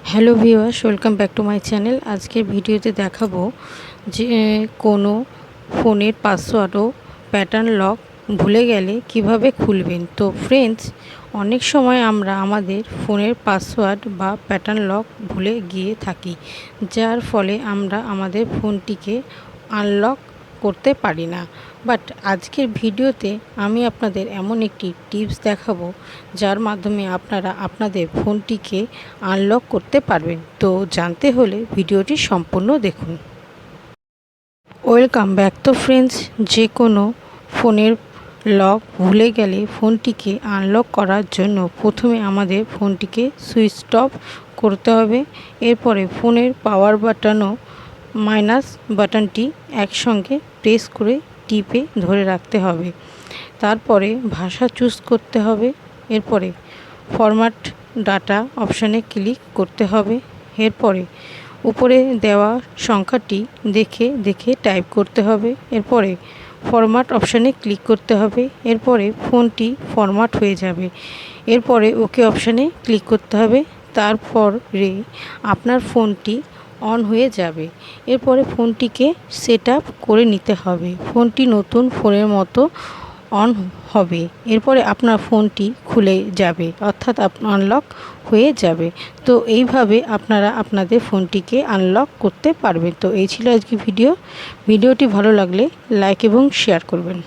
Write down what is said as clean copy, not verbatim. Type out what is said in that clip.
Hello viewers, welcome back to my channel. আজকের ভিডিওতে দেখাবো যে কোনো ফোনের পাসওয়ার্ড ও প্যাটার্ন লক ভুলে গেলে কিভাবে খুলবেন। তো ফ্রেন্ডস, অনেক সময় আমরা আমাদের ফোনের পাসওয়ার্ড বা প্যাটার্ন লক ভুলে গিয়ে থাকি, যার ফলে আমরা আমাদের ফোনটিকে আনলক করতে পারি না। বাট আজকের ভিডিওতে আমি আপনাদের এমন একটি টিপস দেখাবো যার মাধ্যমে আপনারা আপনাদের ফোনটিকে আনলক করতে পারবেন। তো জানতে হলে ভিডিওটি সম্পূর্ণ দেখুন। Welcome back. তো ফ্রেন্ডস, যে কোনো ফোনের লক ভুলে গেলে ফোনটিকে আনলক করার জন্য প্রথমে আমাদের ফোনটিকে সুইচ অফ করতে হবে। এরপরে ফোনের পাওয়ার বাটন ও মাইনাস বাটনটি একসঙ্গে প্রেস করে টিপে ধরে রাখতে হবে। তারপরে ভাষা চুজ করতে হবে। এরপরে ফরম্যাট ডাটা অপশানে ক্লিক করতে হবে। এরপরে উপরে দেওয়া সংখ্যাটি দেখে দেখে টাইপ করতে হবে। এরপরে ফরম্যাট অপশানে ক্লিক করতে হবে। এরপরে ফোনটি ফরম্যাট হয়ে যাবে। এরপরে ওকে অপশানে ক্লিক করতে হবে। তারপরে আপনার ফোনটি অন হয়ে যাবে। এরপরে ফোনটিকে সেট আপ করে নিতে হবে। ফোনটি নতুন ফোনের মতো অন হবে। এরপরে আপনার ফোনটি খুলে যাবে, অর্থাৎ আনলক হয়ে যাবে। তো এইভাবে আপনারা আপনাদের ফোনটিকে আনলক করতে পারবেন। তো এই ছিল আজকে ভিডিওটি ভালো লাগলে লাইক এবং শেয়ার করবেন।